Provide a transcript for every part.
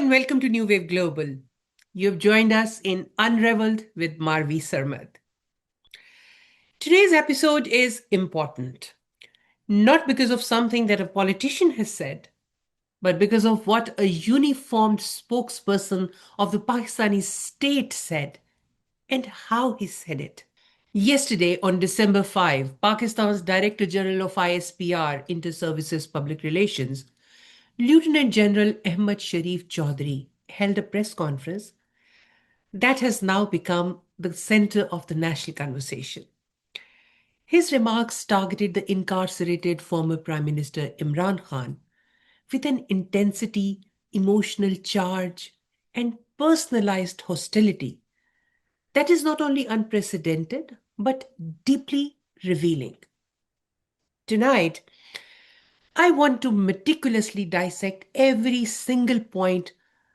and welcome to New Wave Global. You've joined us in Unraveled with Marvi Sirmed. Today's episode is important, not because of something that a politician has said, but because of what a uniformed spokesperson of the Pakistani state said and how he said it. Yesterday, on December 5, Pakistan's Director General of ISPR, Inter-Services Public Relations, Lieutenant General Ahmed Sharif Chaudhry, held a press conference that has now become the center of the national conversation. His remarks targeted the incarcerated former Prime Minister Imran Khan with an intensity, emotional charge, and personalized hostility that is not only unprecedented but deeply revealing. Tonight, I want to meticulously dissect every single point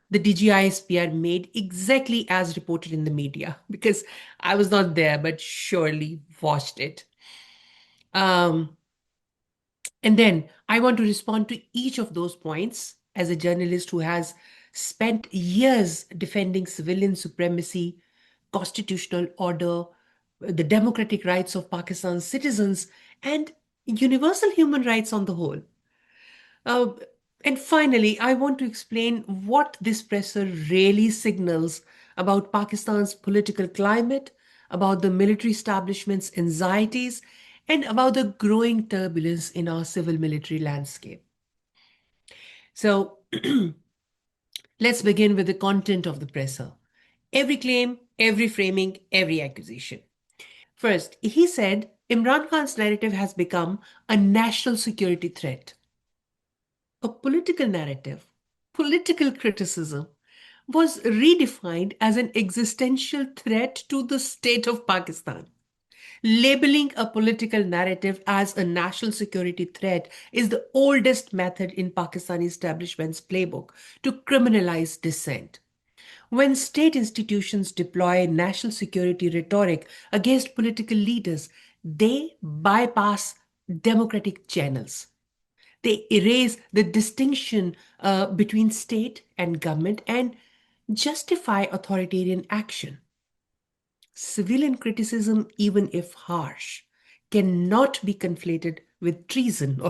the DG ISPR made exactly as reported in the media because I was not there but surely watched it. Um, and then I want to respond to each of those points as a journalist who has spent years defending civilian supremacy, constitutional order, the democratic rights of Pakistan's citizens, and universal human rights on the whole. Uh, and finally, I want to explain what this presser really signals about Pakistan's political climate, about the military establishment's anxieties, and about the growing turbulence in our civil military landscape. So let's begin with the content of the presser. Every claim, every framing, every accusation. First, he said Imran Khan's narrative has become a national security threat. A political narrative, political criticism, was redefined as an existential threat to the state of Pakistan. Labeling a political narrative as a national security threat is the oldest method in Pakistani establishment's playbook to criminalize dissent. When state institutions deploy national security rhetoric against political leaders, they bypass democratic channels. They erase the distinction between state and government and justify authoritarian action. Civilian criticism, even if harsh, cannot be conflated with treason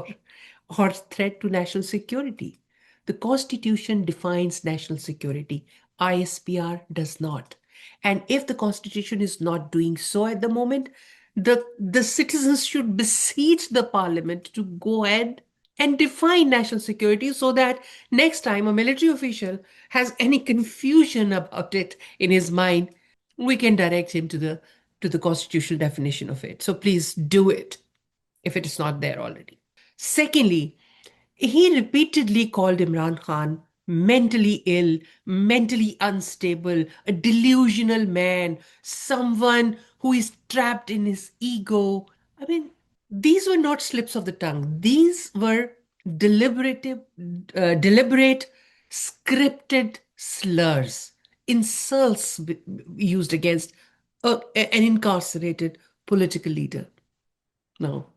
or threat to national security. The Constitution defines national security. ISPR does not. And if the Constitution is not doing so at the moment, the citizens should beseech the parliament to go ahead and define national security so that next time a military official has any confusion about it in his mind, we can direct him to the constitutional definition of it. So please do it if it is not there already. Secondly, he repeatedly called Imran Khan mentally ill, mentally unstable, a delusional man, someone who is trapped in his ego. I mean, these were not slips of the tongue. These were deliberate, scripted slurs, insults used against an incarcerated political leader. Now,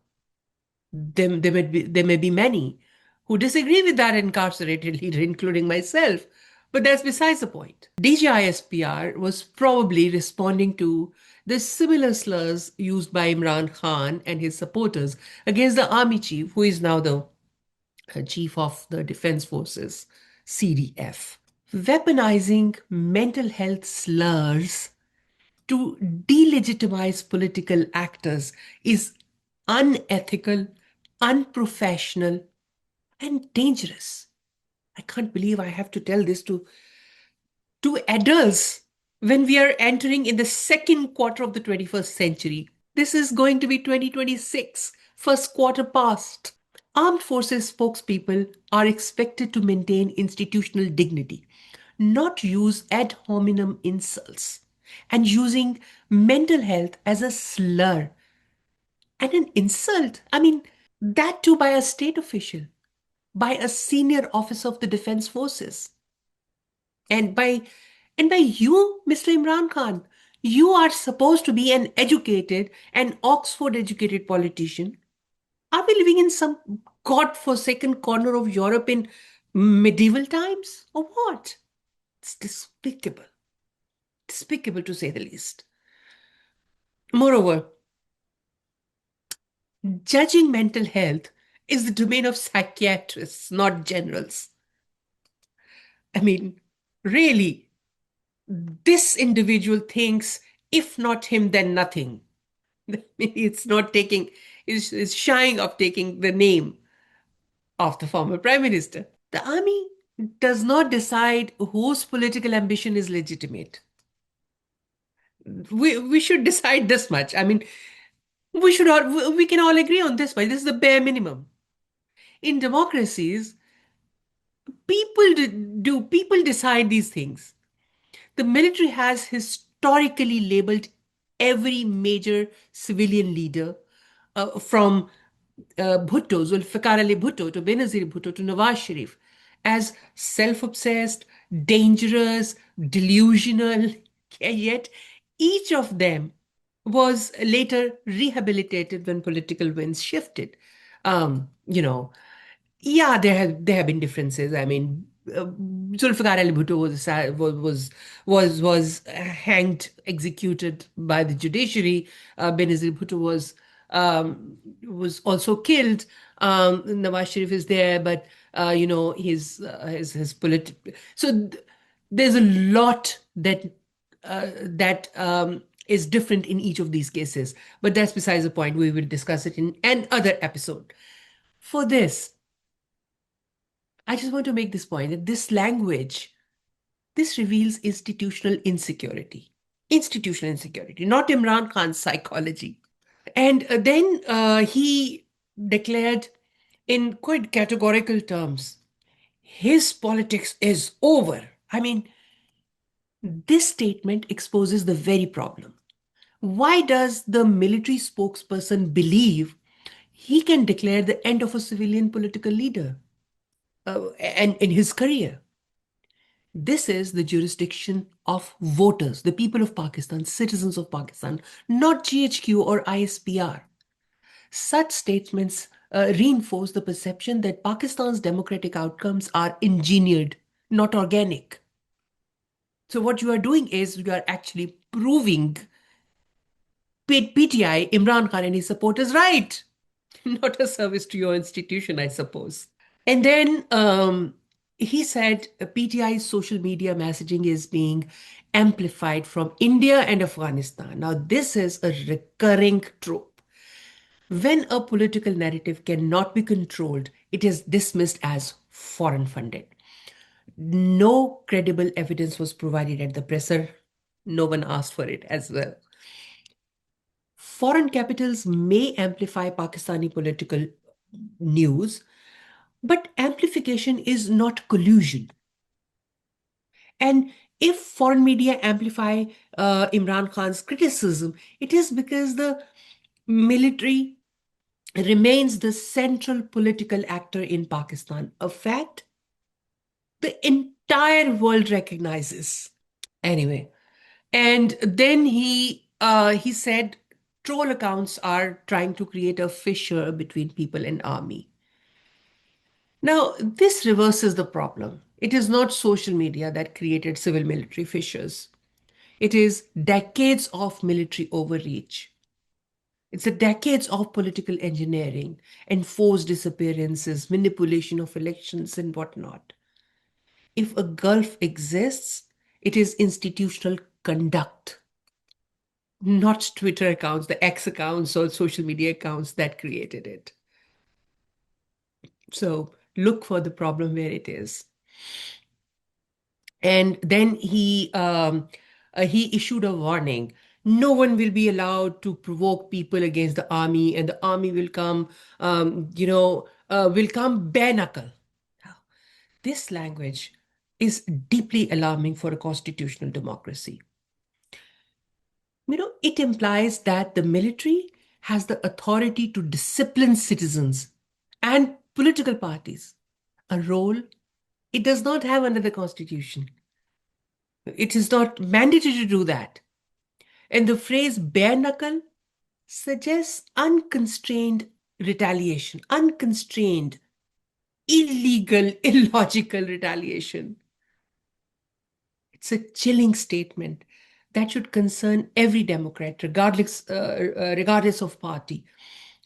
there may be many who disagree with that incarcerated leader, including myself, but that's besides the point. DG ISPR was probably responding to the similar slurs used by Imran Khan and his supporters against the army chief, who is now the chief of the Defense Forces, CDF. Weaponizing mental health slurs to delegitimize political actors is unethical, unprofessional, and dangerous. I can't believe I have to tell this to adults when we are entering in the second quarter of the 21st century. This is going to be 2026, first quarter past. Armed forces spokespeople are expected to maintain institutional dignity, not use ad hominem insults, and using mental health as a slur and an insult. I mean, that too by a state official, by a senior officer of the defense forces, and by you, Mr. Imran Khan. You are supposed to be an educated and Oxford educated politician. Are we living in some god-forsaken corner of Europe in medieval times or what? It's despicable. Despicable to say the least. Moreover, judging mental health is the domain of psychiatrists, not generals. I mean, really, this individual thinks, if not him, then nothing. It's not taking, is shying of taking the name of the former prime minister. The army does not decide whose political ambition is legitimate. We should decide this much. I mean, we can all agree on this much. This is the bare minimum. In democracies, people decide these things. The military has historically labeled every major civilian leader, from Bhutto, Zulfikar Ali Bhutto, to Benazir Bhutto, to Nawaz Sharif, as self-obsessed, dangerous, delusional. Yet each of them was later rehabilitated when political winds shifted. You know, yeah, there have been differences. I mean, Zulfikar Ali Bhutto was hanged, executed by the judiciary. Benazir Bhutto was also killed. Nawaz Sharif is there, but his there's a lot that is different in each of these cases. But that's besides the point. We will discuss it in another episode. For this, I just want to make this point that this language, this reveals institutional insecurity. Institutional insecurity, not Imran Khan's psychology. And then he declared in quite categorical terms, his politics is over. I mean, this statement exposes the very problem. Why does the military spokesperson believe he can declare the end of a civilian political leader and in his career? This is the jurisdiction of voters, the people of Pakistan, citizens of Pakistan, not GHQ or ISPR. Such statements reinforce the perception that Pakistan's democratic outcomes are engineered, not organic. So, what you are doing is you are actually proving PTI, Imran Khan, and his supporters right. Not a service to your institution, I suppose. And then he said PTI's social media messaging is being amplified from India and Afghanistan. Now, this is a recurring trope. When a political narrative cannot be controlled, it is dismissed as foreign funded. No credible evidence was provided at the presser. No one asked for it as well. Foreign capitals may amplify Pakistani political news, but amplification is not collusion. And if foreign media amplify Imran Khan's criticism, it is because the military remains the central political actor in Pakistan, a fact the entire world recognizes. Anyway, and then he said troll accounts are trying to create a fissure between people and army. Now, this reverses the problem. It is not social media that created civil military fissures. It is decades of military overreach. It's the decades of political engineering, enforced disappearances, manipulation of elections, and whatnot. If a gulf exists, it is institutional conduct, not Twitter accounts, the X accounts, or social media accounts that created it. So look for the problem where it is. And then he issued a warning. No one will be allowed to provoke people against the army, and the army will come, will come bare-knuckle. Now, this language is deeply alarming for a constitutional democracy. It implies that the military has the authority to discipline citizens and political parties, a role it does not have under the constitution. It is not mandatory to do that. And the phrase bare knuckle suggests unconstrained retaliation, unconstrained, illegal, illogical retaliation. It's a chilling statement that should concern every Democrat, regardless of party,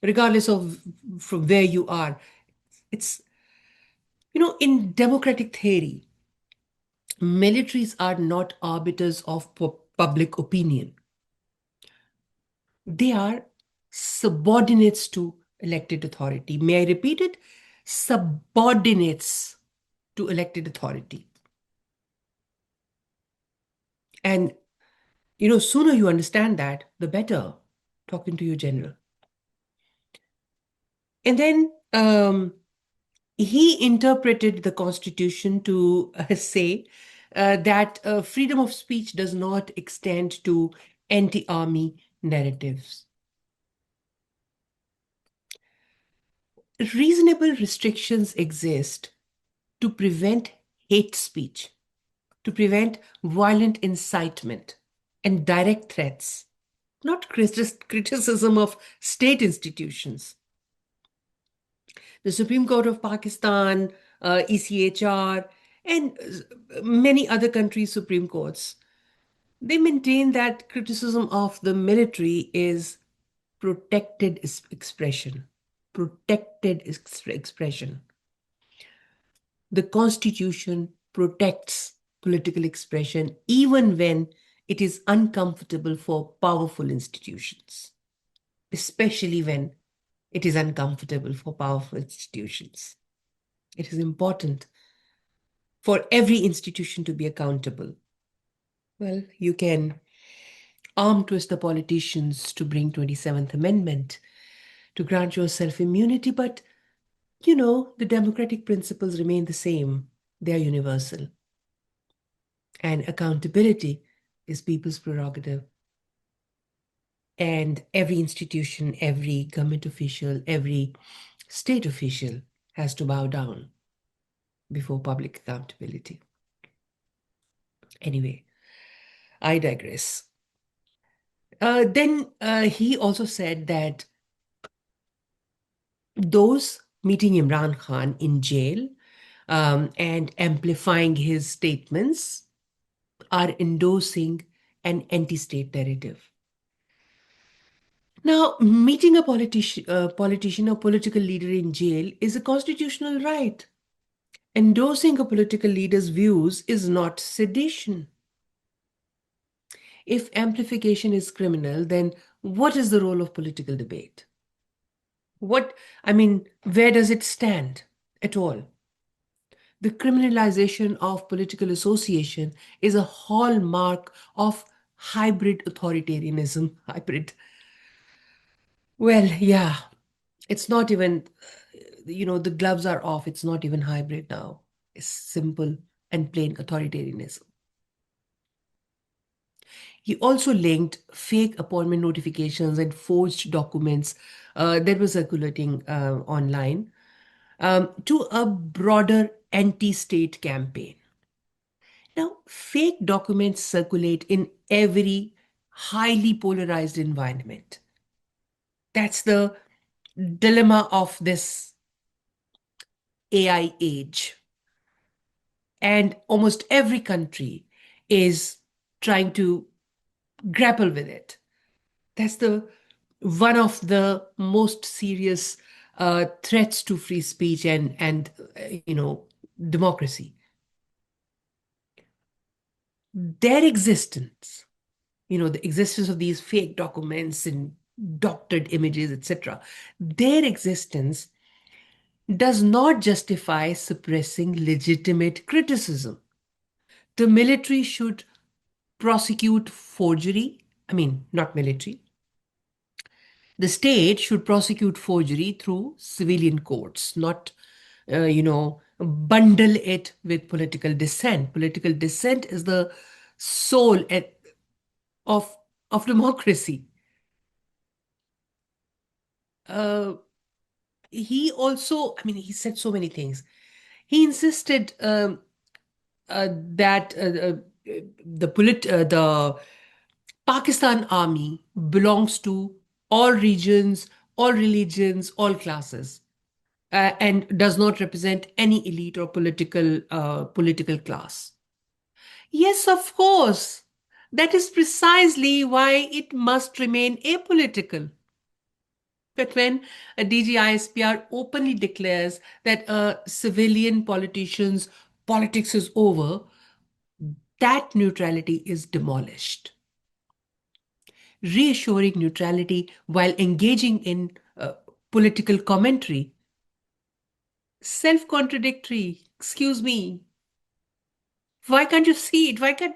regardless of from where you are. It's, in democratic theory, militaries are not arbiters of public opinion. They are subordinates to elected authority. May I repeat it? Subordinates to elected authority. And, sooner you understand that, the better, talking to your general. And then he interpreted the Constitution to say that freedom of speech does not extend to anti-army narratives. Reasonable restrictions exist to prevent hate speech, to prevent violent incitement and direct threats, not criticism of state institutions. The Supreme Court of Pakistan, ECHR, and many other countries' Supreme Courts, they maintain that criticism of the military is protected expression. Protected expression. The Constitution protects political expression even when it is uncomfortable for powerful institutions, especially when it is uncomfortable for powerful institutions. It is important for every institution to be accountable. Well, you can arm twist the politicians to bring 27th Amendment to grant yourself immunity, but the democratic principles remain the same. They are universal. And accountability is people's prerogative. And every institution, every government official, every state official has to bow down before public accountability. Anyway, I digress. Then he also said that those meeting Imran Khan in jail and amplifying his statements are endorsing an anti-state narrative. Now, meeting a politician or political leader in jail is a constitutional right. Endorsing a political leader's views is not sedition. If amplification is criminal, then what is the role of political debate? Where does it stand at all? The criminalization of political association is a hallmark of hybrid authoritarianism. Well, yeah, it's not even, the gloves are off. It's not even hybrid now. It's simple and plain authoritarianism. He also linked fake appointment notifications and forged documents that were circulating online to a broader anti-state campaign. Now, fake documents circulate in every highly polarized environment. That's the dilemma of this AI age. And almost every country is trying to grapple with it. That's the one of the most serious threats to free speech and democracy. Their existence, the existence of these fake documents and doctored images, etc., their existence does not justify suppressing legitimate criticism. The military should prosecute forgery. Not military. The state should prosecute forgery through civilian courts, not, bundle it with political dissent. Political dissent is the soul of democracy. Uh, he also, he said so many things. He insisted that the Pakistan army belongs to all regions, all religions, all classes, and does not represent any elite or political class. Yes, of course. That is precisely why it must remain apolitical. But when a DG ISPR openly declares that a civilian politician's politics is over, that neutrality is demolished. Reassuring neutrality while engaging in political commentary. Self contradictory. Excuse me. Why can't you see it? Why can't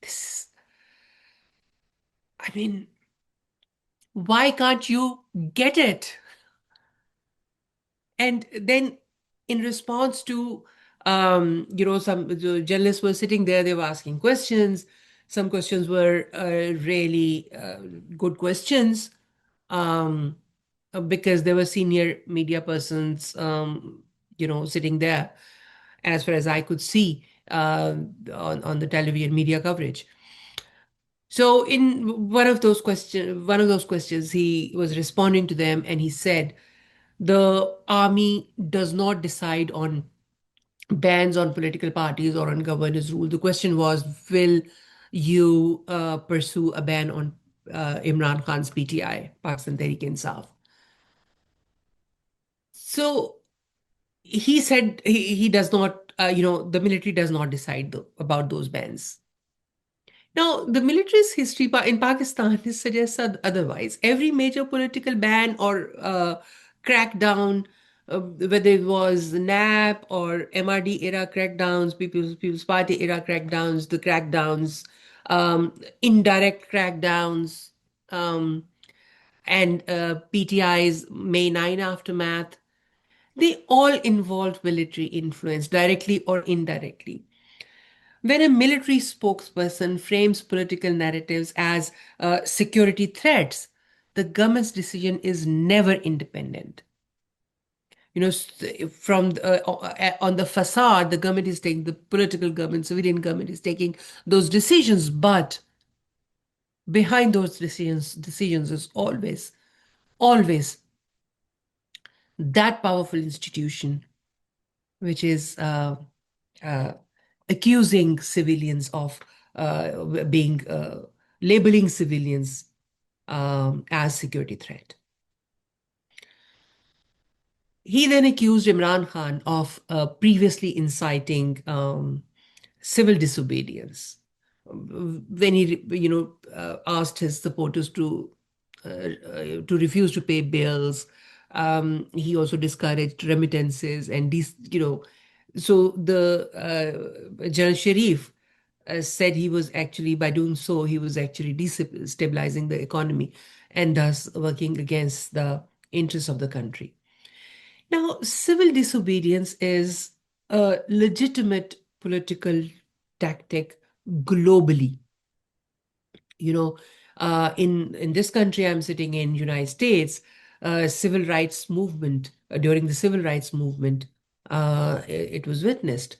this? I mean, why can't you get it? And then, in response to, some the journalists were sitting there, they were asking questions. Some questions were really good questions, um, because there were senior media persons, sitting there, as far as I could see, on the television media coverage. So, in one of those questions, he was responding to them, and he said, the army does not decide on bans on political parties or on governance rule. The question was, will you pursue a ban on Imran Khan's PTI, Pakistan Tehreek-e-Insaf? So he said he does not, the military does not decide about those bans. Now, the military's history in Pakistan suggests otherwise. Every major political ban or crackdown, whether it was the NAP or MRD era crackdowns, People's Party era crackdowns, the crackdowns, indirect crackdowns, um, and PTI's May 9 aftermath, they all involved military influence, directly or indirectly. When a military spokesperson frames political narratives as security threats, the government's decision is never independent. On the facade, the government is taking, the political government, civilian government is taking those decisions, but behind those decisions is always that powerful institution, which is uh, accusing civilians of being labeling civilians as security threat. He then accused Imran Khan of previously inciting civil disobedience when he, asked his supporters to refuse to pay bills. He also discouraged remittances and these, so the General Sharif said he was actually, by doing so, he was actually destabilizing the economy and thus working against the interests of the country. Now, civil disobedience is a legitimate political tactic globally. In this country I'm sitting in, United States, civil rights movement during the civil rights movement, it was witnessed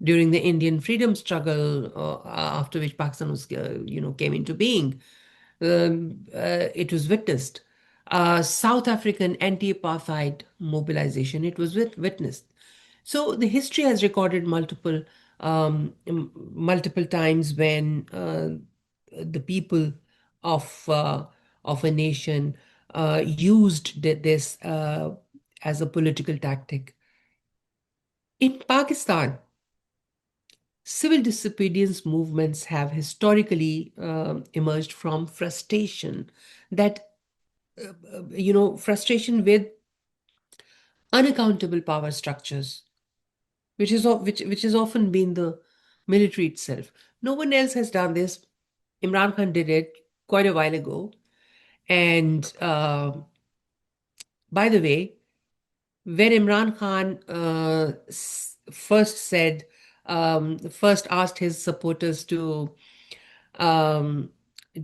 during the Indian freedom struggle, after which Pakistan was, came into being. It was witnessed. South African anti-apartheid mobilization, it was witnessed. So the history has recorded multiple times when the people of a nation used this as a political tactic. In Pakistan, civil disobedience movements have historically emerged from frustration that frustration with unaccountable power structures, which has often been the military itself. No one else has done this. Imran Khan did it quite a while ago. And by the way, when Imran Khan first asked his supporters um,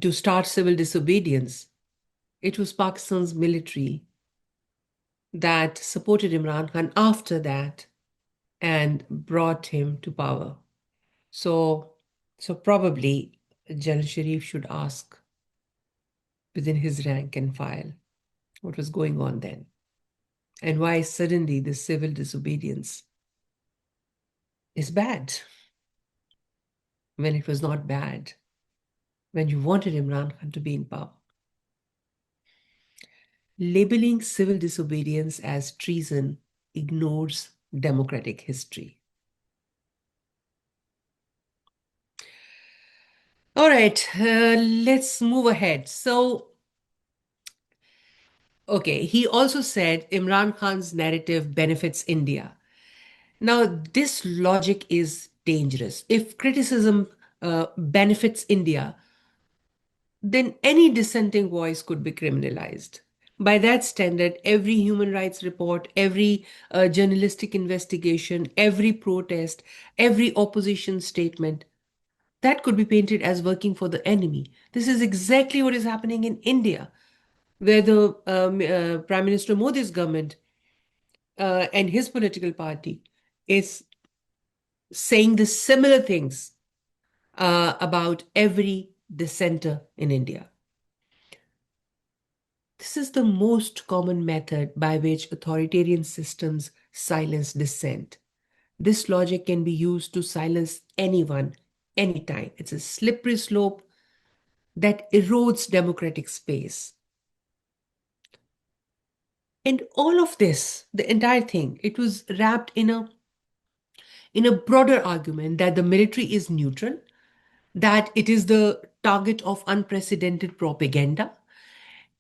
to start civil disobedience, it was Pakistan's military that supported Imran Khan after that and brought him to power. So, so probably General Sharif should ask within his rank and file what was going on then and why suddenly this civil disobedience is bad. when it was not bad, when you wanted Imran Khan to be in power. Labeling civil disobedience as treason ignores democratic history. All right, let's move ahead. So, okay, he also said Imran Khan's narrative benefits India. Now, this logic is dangerous. If criticism benefits India, then any dissenting voice could be criminalized. By that standard, every human rights report, every journalistic investigation, every protest, every opposition statement, that could be painted as working for the enemy. This is exactly what is happening in India, where the Prime Minister Modi's government and his political party is saying the similar things about every dissenter in India. This is the most common method by which authoritarian systems silence dissent. This logic can be used to silence anyone, anytime. It's a slippery slope that erodes democratic space. And all of this, the entire thing, it was wrapped in a broader argument that the military is neutral, that it is the target of unprecedented propaganda,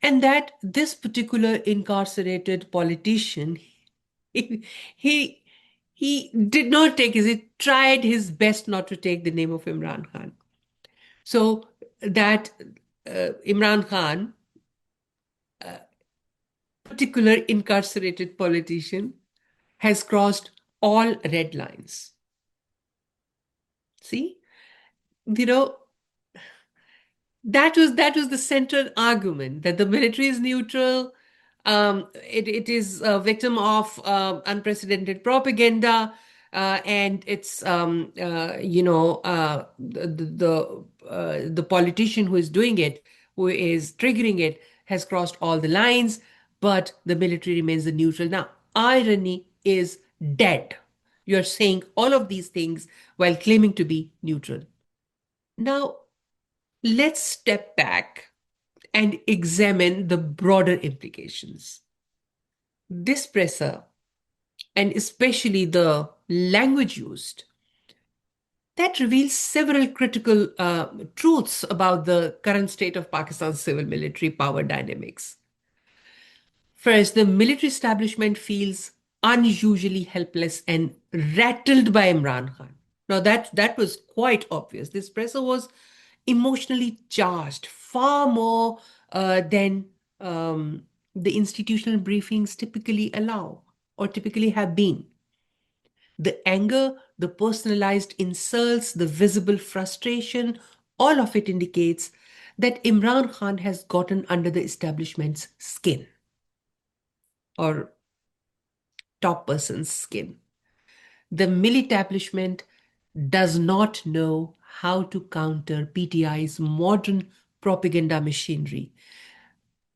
and that this particular incarcerated politician, he, he, he did not take his, he tried his best not to take the name of Imran Khan. So that Imran Khan, particular incarcerated politician, has crossed all red lines. See, you know, that was the central argument that the military is neutral. It is a victim of unprecedented propaganda, and it's the politician who is doing it, who is triggering it, has crossed all the lines, but the military remains the neutral. Now, irony is dead. You're saying all of these things while claiming to be neutral. Now, let's step back and examine the broader implications. This presser, and especially the language used, that reveals several critical truths about the current state of Pakistan's civil military power dynamics. First, the military establishment feels unusually helpless and rattled by Imran Khan. Now, that was quite obvious. This presser was emotionally charged, far more than the institutional briefings typically allow or typically have been. The anger, the personalized insults, the visible frustration, all of it indicates that Imran Khan has gotten under the establishment's skin or top person's skin. The military establishment does not know how to counter PTI's modern propaganda machinery.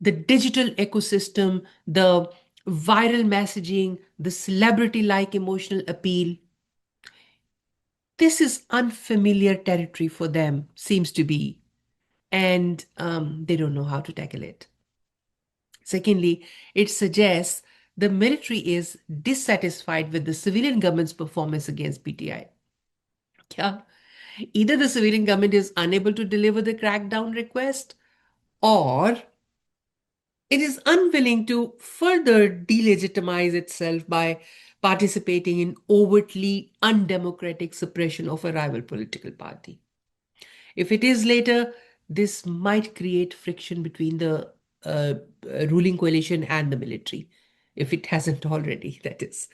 The digital ecosystem, the viral messaging, the celebrity like emotional appeal. This is unfamiliar territory for them, seems to be, and they don't know how to tackle it. Secondly, it suggests the military is dissatisfied with the civilian government's performance against PTI. Yeah. Either the civilian government is unable to deliver the crackdown request, or it is unwilling to further delegitimize itself by participating in overtly undemocratic suppression of a rival political party. If it is later, this might create friction between the ruling coalition and the military, if it hasn't already, that is.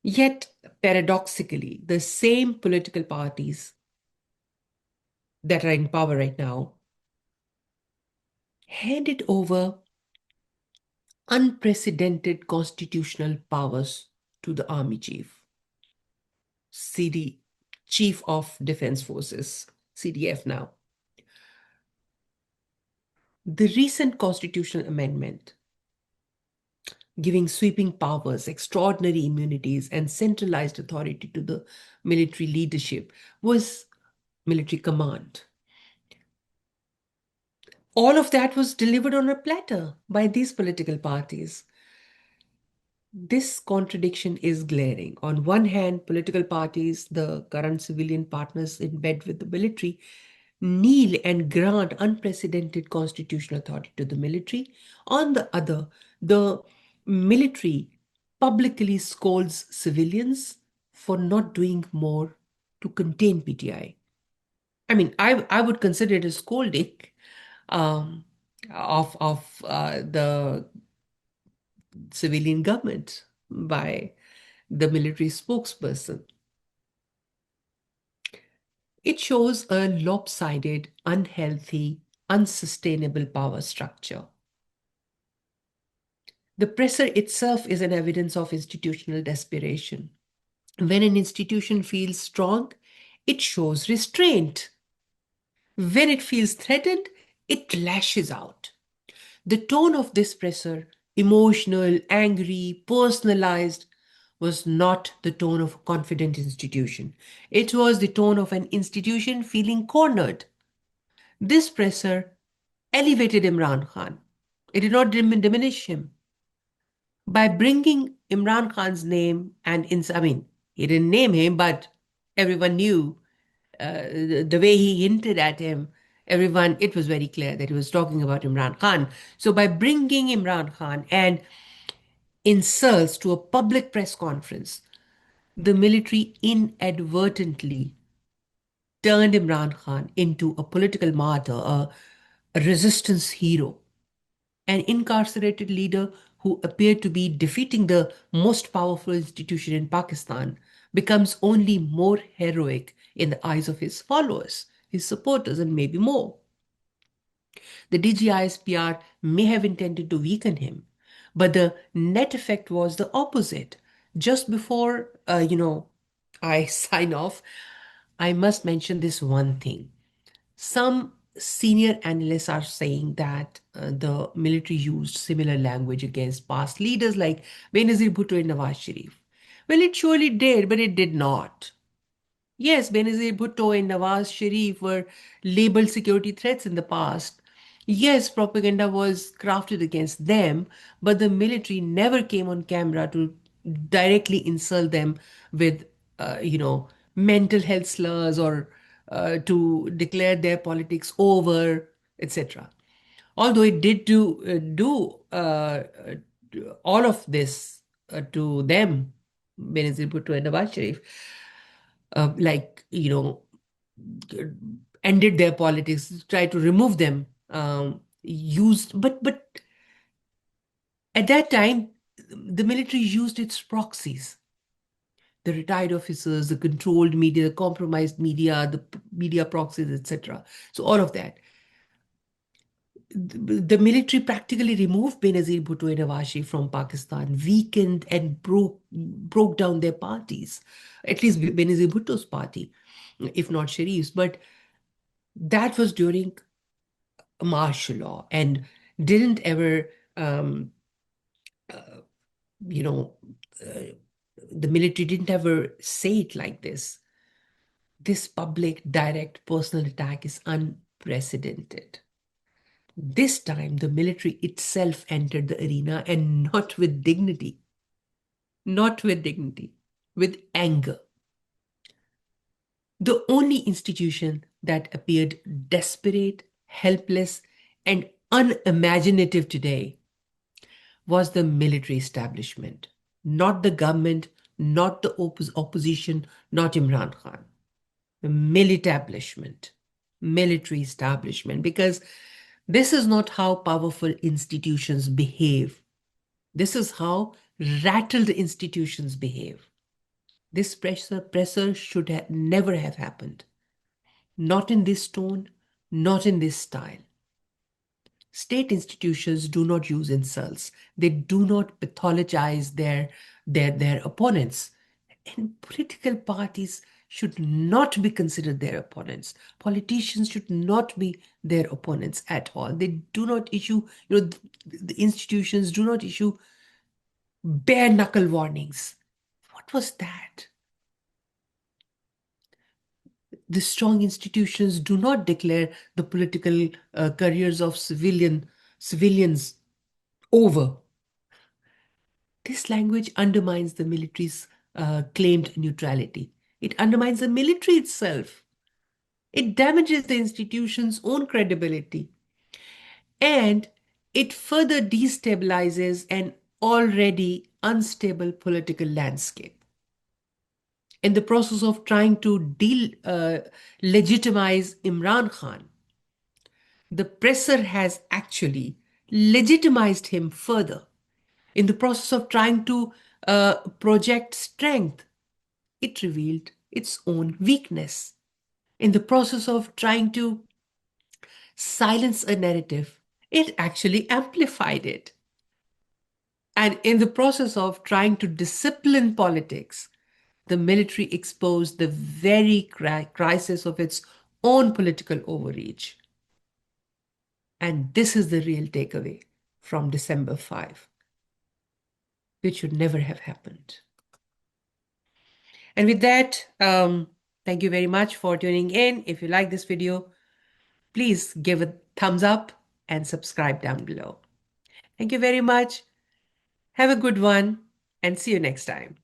Yet, paradoxically, the same political parties that are in power right now handed over unprecedented constitutional powers to the army chief, CD, Chief of Defense Forces, CDF now. The recent constitutional amendment giving sweeping powers, extraordinary immunities, and centralized authority to the military leadership was military command. All of that was delivered on a platter by these political parties. This contradiction is glaring. On one hand, political parties, the current civilian partners in bed with the military, kneel and grant unprecedented constitutional authority to the military. On the other, the military publicly scolds civilians for not doing more to contain PTI. I mean, I would consider it a scolding um, of the civilian government by the military spokesperson. It shows a lopsided, unhealthy, unsustainable power structure. The presser itself is an evidence of institutional desperation. When an institution feels strong, it shows restraint. When it feels threatened, it lashes out. The tone of this presser, emotional, angry, personalized, was not the tone of a confident institution. It was the tone of an institution feeling cornered. This presser elevated Imran Khan. It did not diminish him. By bringing Imran Khan's name and, I mean, he didn't name him, but everyone knew the way he hinted at him, everyone, it was very clear that he was talking about Imran Khan. So by bringing Imran Khan and insults to a public press conference, the military inadvertently turned Imran Khan into a political martyr, a resistance hero, an incarcerated leader who appeared to be defeating the most powerful institution in Pakistan becomes only more heroic in the eyes of his followers, his supporters, and maybe more. The DG ISPR may have intended to weaken him, but the net effect was the opposite. Just before, I sign off, I must mention this one thing. Some senior analysts are saying that the military used similar language against past leaders like Benazir Bhutto and Nawaz Sharif. Well, it surely did, but it did not. Yes, Benazir Bhutto and Nawaz Sharif were labeled security threats in the past. Yes, propaganda was crafted against them, but the military never came on camera to directly insult them with, mental health slurs or to declare their politics over, etc. Although it did do all of this to them, Benazir Bhutto and Nawaz Sharif, like ended their politics, tried to remove them, used, but at that time, the military used its proxies, the retired officers, the controlled media, the compromised media, the media proxies, etc. So all of that. The military practically removed Benazir Bhutto and Nawaz Sharif from Pakistan, weakened and broke down their parties, at least Benazir Bhutto's party, if not Sharif's. But that was during martial law and didn't ever, you know, uh, the military didn't ever say it like this. This public, direct, personal attack is unprecedented. This time, the military itself entered the arena and not with dignity, not with dignity, with anger. The only institution that appeared desperate, helpless, and unimaginative today was the military establishment, not the government, not the opposition, not Imran Khan. The military establishment, because this is not how powerful institutions behave. This is how rattled institutions behave. This pressure should never have happened. Not in this tone, not in this style. State institutions do not use insults. They do not pathologize their opponents. And political parties should not be considered their opponents. Politicians should not be their opponents at all. They do not issue, the institutions do not issue bare-knuckle warnings. What was that? The strong institutions do not declare the political careers of civilians over. This language undermines the military's claimed neutrality. It undermines the military itself. It damages the institution's own credibility. And it further destabilizes an already unstable political landscape. In the process of trying to legitimize Imran Khan, the presser has actually legitimized him further. In the process of trying to project strength, it revealed its own weakness. In the process of trying to silence a narrative, it actually amplified it. And in the process of trying to discipline politics, the military exposed the very crisis of its own political overreach. And this is the real takeaway from December 5, which should never have happened. And with that, thank you very much for tuning in. If you like this video, please give a thumbs up and subscribe down below. Thank you very much. Have a good one and see you next time.